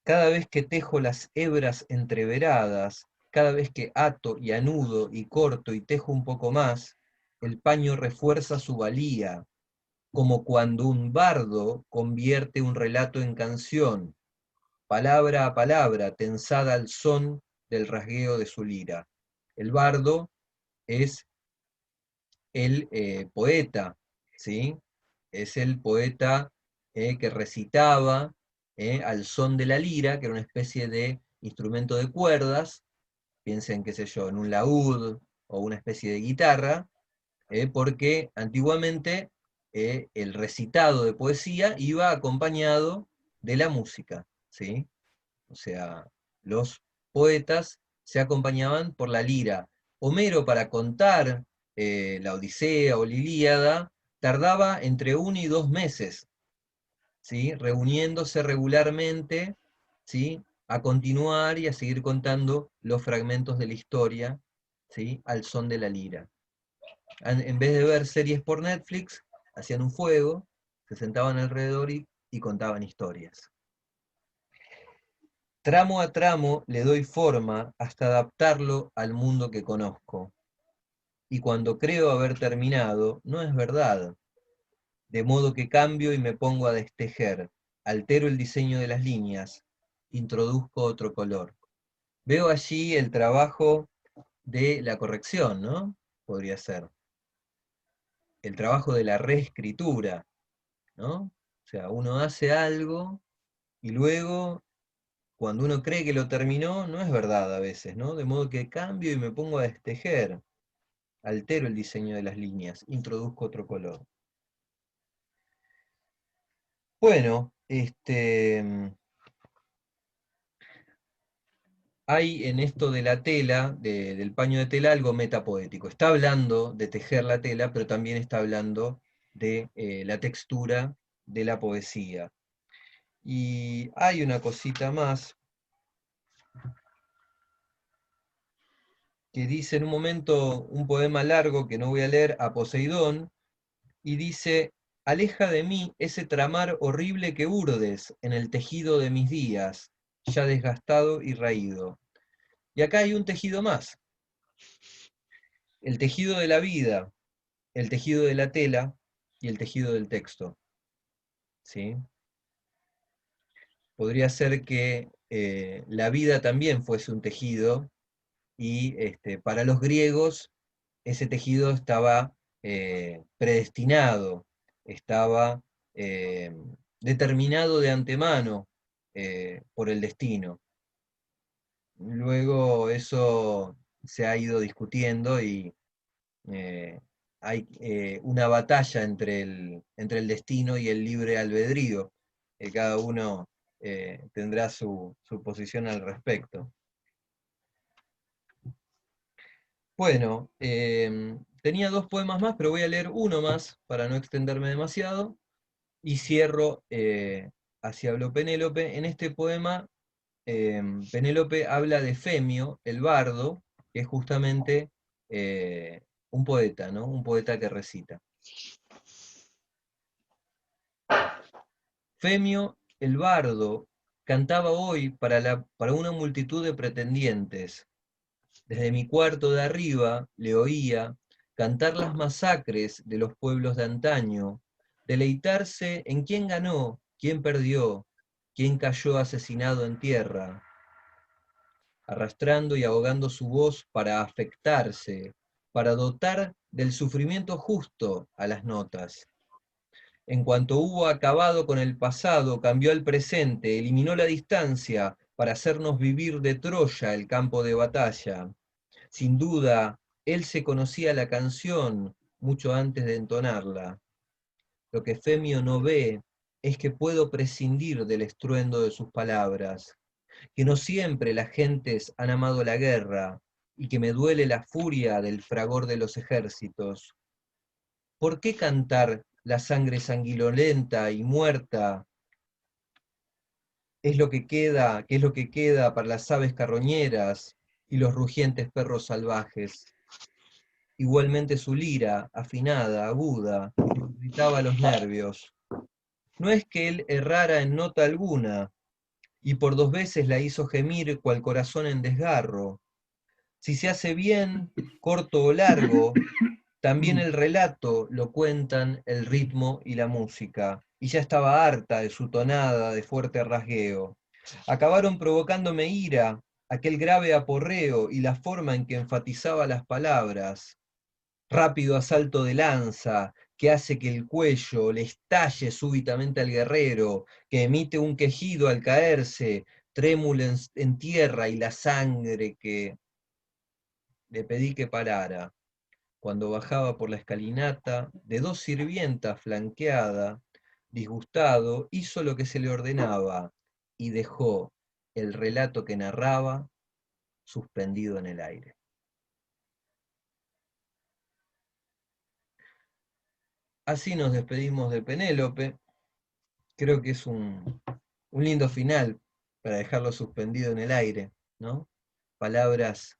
Cada vez que tejo las hebras entreveradas, cada vez que ato y anudo y corto y tejo un poco más, el paño refuerza su valía, como cuando un bardo convierte un relato en canción, palabra a palabra, tensada al son del rasgueo de su lira. El bardo es el poeta, ¿sí? Es el poeta que recitaba al son de la lira, que era una especie de instrumento de cuerdas, piensen, qué sé yo, en un laúd o una especie de guitarra, porque antiguamente el recitado de poesía iba acompañado de la música, ¿sí? O sea, los poetas se acompañaban por la lira. Homero, para contar la Odisea o la Ilíada, tardaba entre 1 y 2 meses, ¿sí? Reuniéndose regularmente, ¿sí? A continuar y a seguir contando los fragmentos de la historia, ¿sí? Al son de la lira. En vez de ver series por Netflix, hacían un fuego, se sentaban alrededor y contaban historias. Tramo a tramo le doy forma hasta adaptarlo al mundo que conozco. Y cuando creo haber terminado, no es verdad. De modo que cambio y me pongo a destejer, altero el diseño de las líneas, introduzco otro color. Veo allí el trabajo de la corrección, ¿no? Podría ser. El trabajo de la reescritura, ¿no? O sea, uno hace algo y luego, cuando uno cree que lo terminó, no es verdad a veces, ¿no? De modo que cambio y me pongo a destejer. Altero el diseño de las líneas, introduzco otro color. Bueno, hay en esto de la tela, del paño de tela, algo metapoético. Está hablando de tejer la tela, pero también está hablando de la textura de la poesía. Y hay una cosita más que dice en un momento un poema largo que no voy a leer, a Poseidón, y dice: aleja de mí ese tramar horrible que urdes en el tejido de mis días, ya desgastado y raído. Y acá hay un tejido más, el tejido de la vida, el tejido de la tela y el tejido del texto. ¿Sí? Podría ser que la vida también fuese un tejido, y para los griegos ese tejido estaba predestinado, estaba determinado de antemano por el destino. Luego eso se ha ido discutiendo y hay una batalla entre el destino y el libre albedrío, que cada uno tendrá su posición al respecto. Bueno, tenía 2 poemas más, pero voy a leer uno más para no extenderme demasiado, y cierro Así habló Penélope. En este poema, Penélope habla de Femio, el bardo, que es justamente un poeta, ¿no? Un poeta que recita. Femio, el bardo, cantaba hoy para una multitud de pretendientes. Desde mi cuarto de arriba le oía cantar las masacres de los pueblos de antaño, deleitarse en quién ganó, quién perdió, quién cayó asesinado en tierra, arrastrando y ahogando su voz para afectarse, para dotar del sufrimiento justo a las notas. En cuanto hubo acabado con el pasado, cambió al presente, eliminó la distancia para hacernos vivir de Troya el campo de batalla. Sin duda, él se conocía la canción mucho antes de entonarla. Lo que Femio no ve es que puedo prescindir del estruendo de sus palabras, que no siempre las gentes han amado la guerra y que me duele la furia del fragor de los ejércitos. ¿Por qué cantar la sangre sanguinolenta y muerta? Es lo que queda, ¿qué es lo que queda para las aves carroñeras y los rugientes perros salvajes? Igualmente su lira, afinada, aguda, irritaba los nervios. No es que él errara en nota alguna, y por 2 veces la hizo gemir cual corazón en desgarro. Si se hace bien, corto o largo, también el relato lo cuentan el ritmo y la música, y ya estaba harta de su tonada de fuerte rasgueo. Acabaron provocándome ira, aquel grave aporreo y la forma en que enfatizaba las palabras. Rápido asalto de lanza, que hace que el cuello le estalle súbitamente al guerrero, que emite un quejido al caerse, trémulo en tierra, y la sangre que le pedí que parara. Cuando bajaba por la escalinata, de 2 sirvientas flanqueada, disgustado, hizo lo que se le ordenaba y dejó el relato que narraba suspendido en el aire. Así nos despedimos de Penélope. Creo que es un lindo final para dejarlo suspendido en el aire, ¿no? Palabras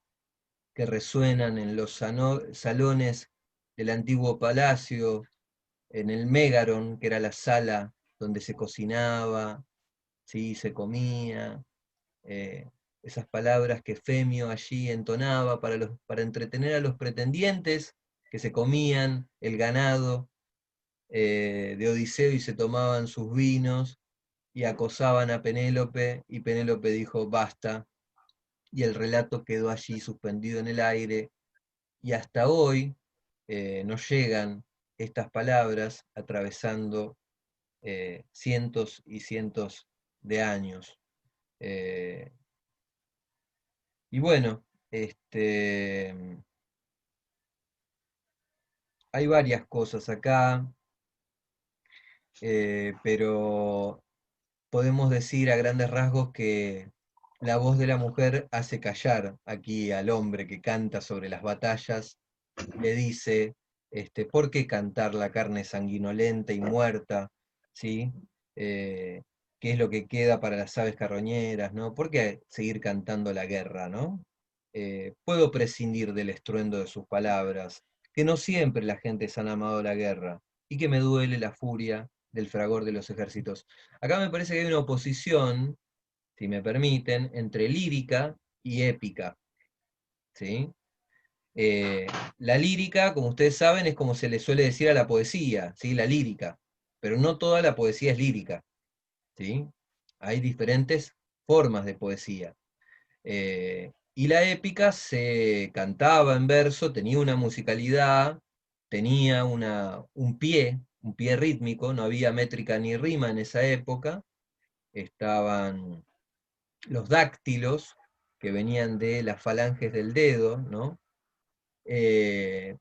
que resuenan en los salones del antiguo palacio, en el Mégaron, que era la sala donde se cocinaba, ¿sí? Se comía, esas palabras que Femio allí entonaba para entretener a los pretendientes que se comían el ganado de Odiseo y se tomaban sus vinos, y acosaban a Penélope, y Penélope dijo basta, y el relato quedó allí suspendido en el aire, y hasta hoy nos llegan estas palabras atravesando cientos y cientos de años. Y bueno, hay varias cosas acá, pero podemos decir a grandes rasgos que la voz de la mujer hace callar aquí al hombre que canta sobre las batallas, le dice, ¿por qué cantar la carne sanguinolenta y muerta? ¿Sí? ¿Qué es lo que queda para las aves carroñeras? ¿No? ¿Por qué seguir cantando la guerra? ¿No? Puedo prescindir del estruendo de sus palabras, que no siempre la gente han amado la guerra, y que me duele la furia del fragor de los ejércitos. Acá me parece que hay una oposición, si me permiten, entre lírica y épica. ¿Sí? La lírica, como ustedes saben, es como se le suele decir a la poesía, ¿sí? La lírica, pero no toda la poesía es lírica, ¿sí? Hay diferentes formas de poesía. Y la épica se cantaba en verso, tenía una musicalidad, tenía un pie rítmico, no había métrica ni rima en esa época, estaban los dáctilos, que venían de las falanges del dedo, ¿no?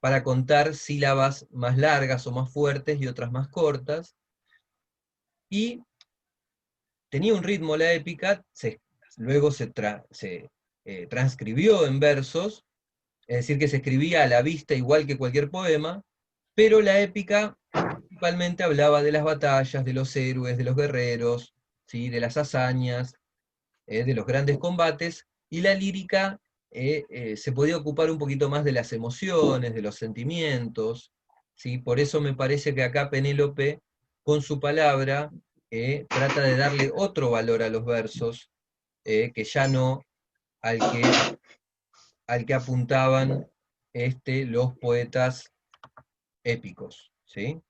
Para contar sílabas más largas o más fuertes y otras más cortas, y tenía un ritmo la épica, luego se transcribió en versos, es decir, que se escribía a la vista igual que cualquier poema, pero la épica principalmente hablaba de las batallas, de los héroes, de los guerreros, ¿sí? De las hazañas, de los grandes combates, y la lírica se podía ocupar un poquito más de las emociones, de los sentimientos, ¿sí? Por eso me parece que acá Penélope, con su palabra, trata de darle otro valor a los versos, que ya no al que apuntaban los poetas épicos, ¿sí?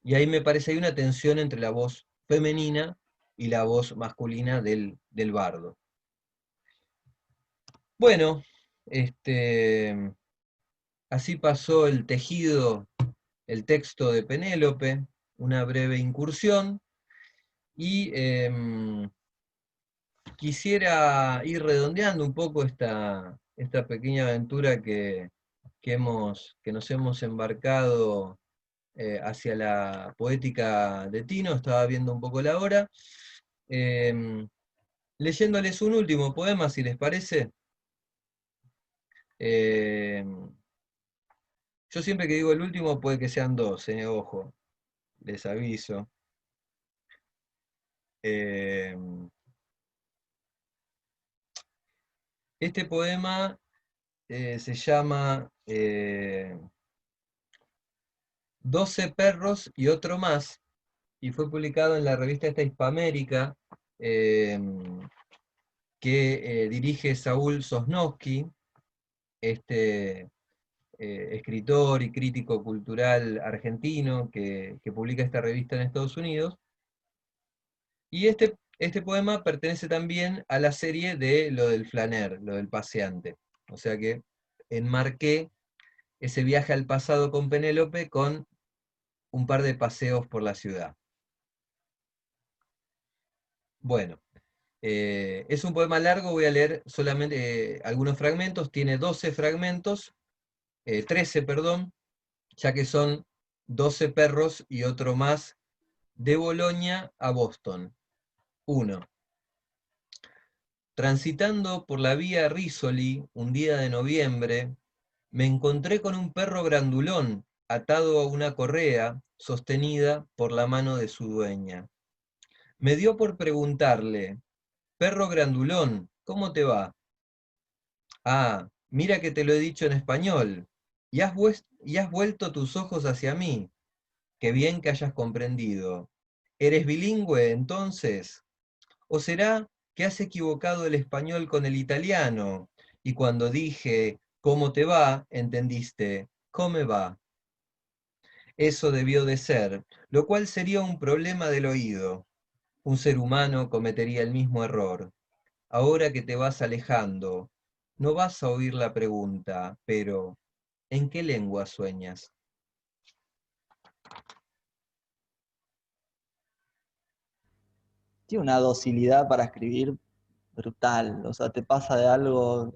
Y ahí me parece que hay una tensión entre la voz femenina y la voz masculina del bardo. Bueno, así pasó el tejido, el texto de Penélope, una breve incursión, y quisiera ir redondeando un poco esta pequeña aventura que nos hemos embarcado hacia la poética de Tino. Estaba viendo un poco la hora, leyéndoles un último poema, si les parece. Yo siempre que digo el último puede que sean dos, ojo, les aviso. Este poema se llama 12 perros y otro más, y fue publicado en la revista esta Hispamérica, que dirige Saúl Sosnowski, escritor y crítico cultural argentino que publica esta revista en Estados Unidos. Y este poema pertenece también a la serie de lo del flaner, lo del paseante. O sea que enmarqué ese viaje al pasado con Penélope con un par de paseos por la ciudad. Bueno, es un poema largo, voy a leer solamente algunos fragmentos, tiene 12 fragmentos, 13, perdón, ya que son 12 perros y otro más de Bolonia a Boston. 1. Transitando por la vía Risoli un día de noviembre, me encontré con un perro grandulón atado a una correa sostenida por la mano de su dueña. Me dio por preguntarle: perro grandulón, ¿cómo te va? Ah, mira que te lo he dicho en español, y has vuelto tus ojos hacia mí. Qué bien que hayas comprendido. ¿Eres bilingüe, entonces? ¿O será que has equivocado el español con el italiano, y cuando dije ¿cómo te va?, entendiste ¿come va? Eso debió de ser, lo cual sería un problema del oído. Un ser humano cometería el mismo error. Ahora que te vas alejando, no vas a oír la pregunta, pero ¿en qué lengua sueñas? Tiene una docilidad para escribir brutal. O sea, te pasa de algo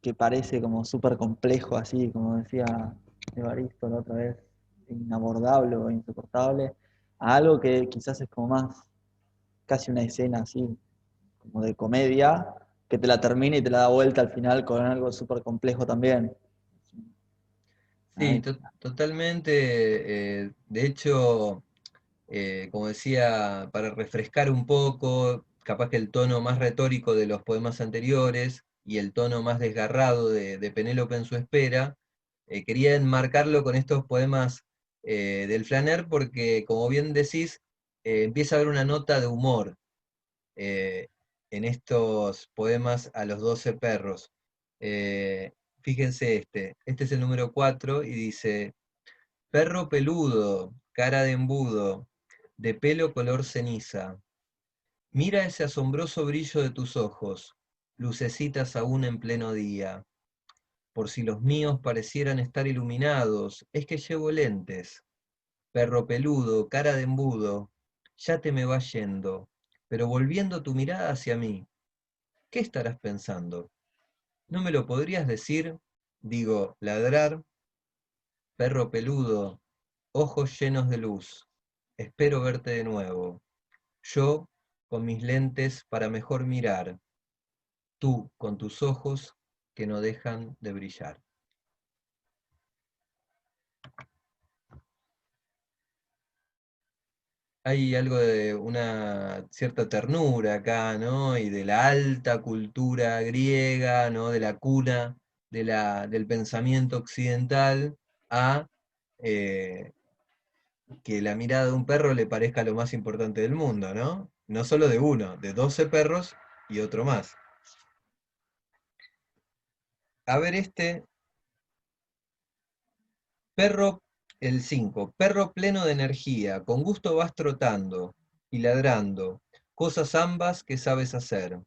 que parece como súper complejo, así, como decía Evaristo la otra vez, inabordable o insoportable, a algo que quizás es como más, casi una escena así, como de comedia, que te la termina y te la da vuelta al final con algo súper complejo también. Sí, Ay, totalmente. De hecho, como decía, para refrescar un poco, capaz que el tono más retórico de los poemas anteriores y el tono más desgarrado de Penélope en su espera, quería enmarcarlo con estos poemas del Flaner porque, como bien decís, empieza a haber una nota de humor eh, en estos poemas a los 12 perros. Eh, Fíjense este es el número 4 y dice, perro peludo, cara de embudo, de pelo color ceniza, mira ese asombroso brillo de tus ojos, lucecitas aún en pleno día. Por si los míos parecieran estar iluminados, es que llevo lentes. Perro peludo, cara de embudo, ya te me vas yendo, pero volviendo tu mirada hacia mí, ¿qué estarás pensando? ¿No me lo podrías decir? Digo, ladrar, perro peludo, ojos llenos de luz, espero verte de nuevo. Yo con mis lentes para mejor mirar, tú con tus ojos que no dejan de brillar. Hay algo de una cierta ternura acá, ¿no? Y de la alta cultura griega, ¿no? De la cuna del pensamiento occidental a eh, que la mirada de un perro le parezca lo más importante del mundo, ¿no? No solo de uno, de 12 perros y otro más. A ver perro, el 5, perro pleno de energía, con gusto vas trotando y ladrando, cosas ambas que sabes hacer.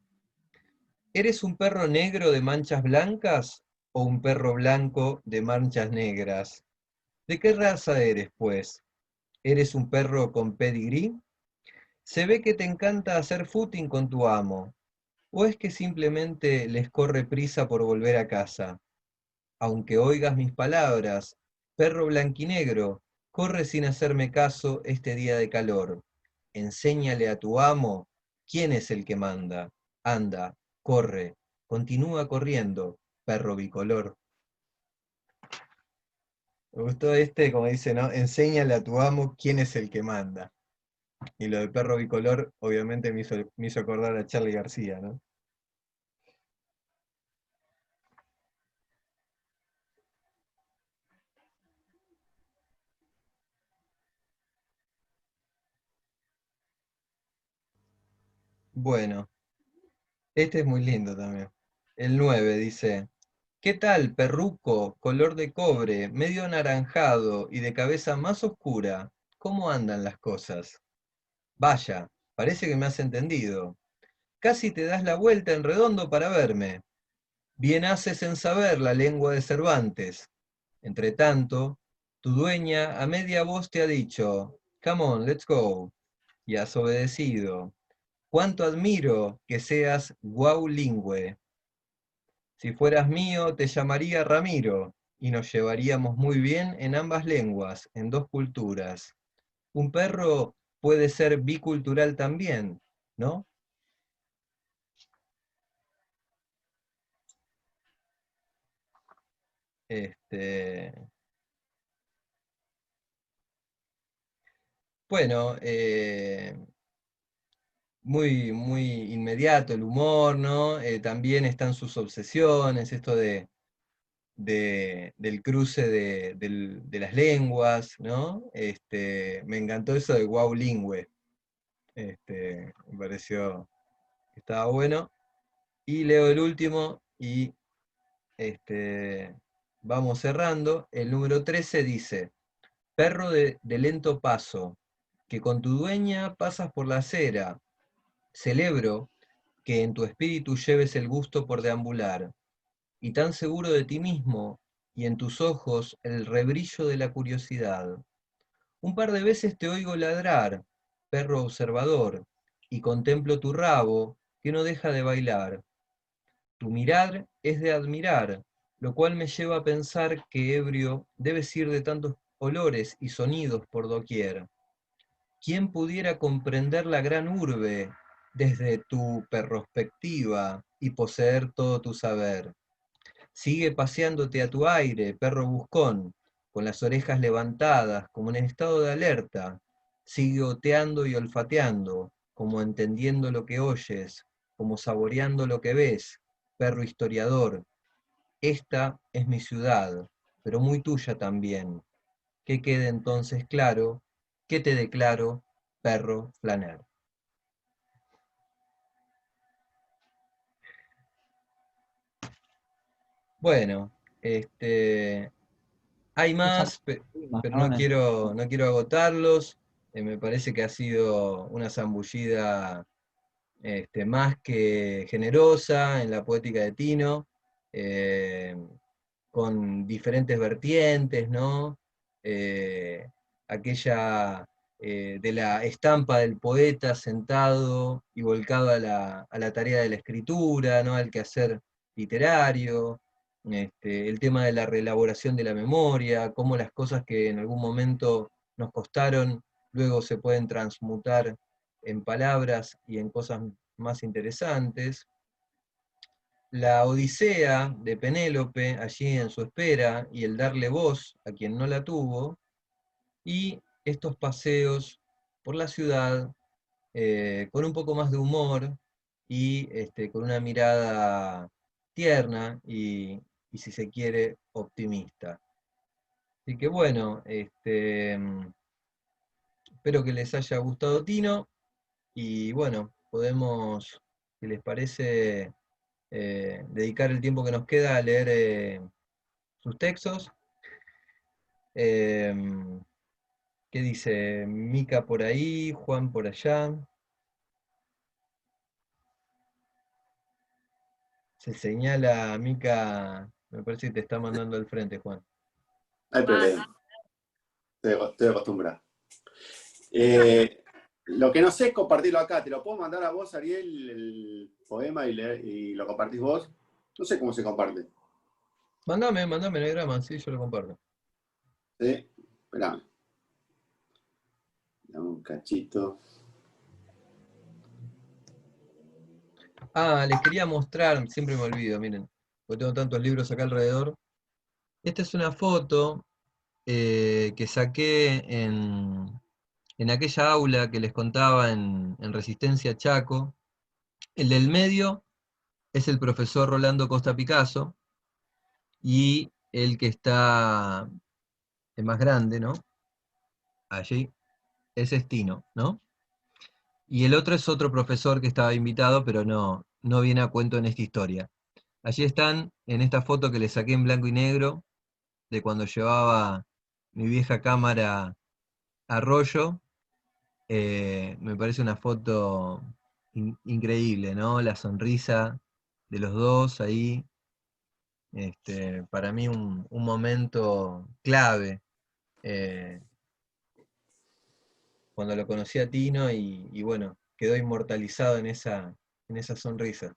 ¿Eres un perro negro de manchas blancas o un perro blanco de manchas negras? ¿De qué raza eres, pues? ¿Eres un perro con pedigrí? Se ve que te encanta hacer footing con tu amo, ¿o es que simplemente les corre prisa por volver a casa? Aunque oigas mis palabras, perro blanquinegro, corre sin hacerme caso este día de calor. Enséñale a tu amo quién es el que manda. Anda, corre, continúa corriendo, perro bicolor. Me gustó como dice, ¿no? Enséñale a tu amo quién es el que manda. Y lo de perro bicolor, obviamente me hizo acordar a Charly García, ¿no? Bueno, este es muy lindo también. El 9 dice, ¿qué tal, perruco, color de cobre, medio anaranjado y de cabeza más oscura? ¿Cómo andan las cosas? Vaya, parece que me has entendido. Casi te das la vuelta en redondo para verme. Bien haces en saber la lengua de Cervantes. Entre tanto, tu dueña a media voz te ha dicho, Come on, let's go, y has obedecido. Cuánto admiro que seas guaulingüe. Si fueras mío, te llamaría Ramiro, y nos llevaríamos muy bien en ambas lenguas, en dos culturas. Un perro puede ser bicultural también, ¿no? Este, bueno, muy, muy inmediato el humor, ¿no? También están sus obsesiones, esto del cruce de las lenguas, ¿no? Me encantó eso de wow lingüe. Me pareció que estaba bueno. Y leo el último y vamos cerrando. El número 13 dice, perro de lento paso, que con tu dueña pasas por la acera. Celebro que en tu espíritu lleves el gusto por deambular, y tan seguro de ti mismo, y en tus ojos el rebrillo de la curiosidad. Un par de veces te oigo ladrar, perro observador, y contemplo tu rabo, que no deja de bailar. Tu mirar es de admirar, lo cual me lleva a pensar que ebrio debes ir de tantos olores y sonidos por doquier. ¿Quién pudiera comprender la gran urbe desde tu perspectiva y poseer todo tu saber? Sigue paseándote a tu aire, perro buscón, con las orejas levantadas, como en estado de alerta. Sigue oteando y olfateando, como entendiendo lo que oyes, como saboreando lo que ves, perro historiador. Esta es mi ciudad, pero muy tuya también. Que quede entonces claro que te declaro perro flaner. Bueno, hay Usan más, rimas, pero ¿no? no quiero agotarlos. Me parece que ha sido una zambullida más que generosa en la poética de Tino, eh, con diferentes vertientes, ¿no? Eh, aquella de la estampa del poeta sentado y volcado a la tarea de la escritura, ¿no? Al quehacer literario, el tema de la reelaboración de la memoria, cómo las cosas que en algún momento nos costaron, luego se pueden transmutar en palabras y en cosas más interesantes. La odisea de Penélope allí en su espera y el darle voz a quien no la tuvo, y estos paseos por la ciudad con un poco más de humor y con una mirada tierna y si se quiere optimista. Así que bueno, espero que les haya gustado Tino y bueno, podemos, si les parece, dedicar el tiempo que nos queda a leer sus textos. Eh, ¿Qué dice Mica por ahí, Juan por allá? Se señala a Mica, me parece que te está mandando al frente, Juan. No hay problema, estoy acostumbrado. Lo que no sé es compartirlo acá. ¿Te lo puedo mandar a vos, Ariel, el poema y lo compartís vos? No sé cómo se comparte. Mandame, no hay drama, sí, yo lo comparto. ¿Sí? Esperame. Dame un cachito. Ah, les quería mostrar, siempre me olvido, miren, porque tengo tantos libros acá alrededor. Esta es una foto que saqué en aquella aula que les contaba en Resistencia Chaco. El del medio es el profesor Rolando Costa Picasso, y el que está el más grande, ¿no? Allí, ese es Tino, ¿no? Y el otro es otro profesor que estaba invitado, pero no viene a cuento en esta historia. Allí están, en esta foto que le saqué en blanco y negro, de cuando llevaba mi vieja cámara a rollo. Me parece una foto increíble, ¿no? La sonrisa de los dos ahí. Para mí un momento clave, eh, cuando lo conocí a Tino y bueno, quedó inmortalizado en esa sonrisa.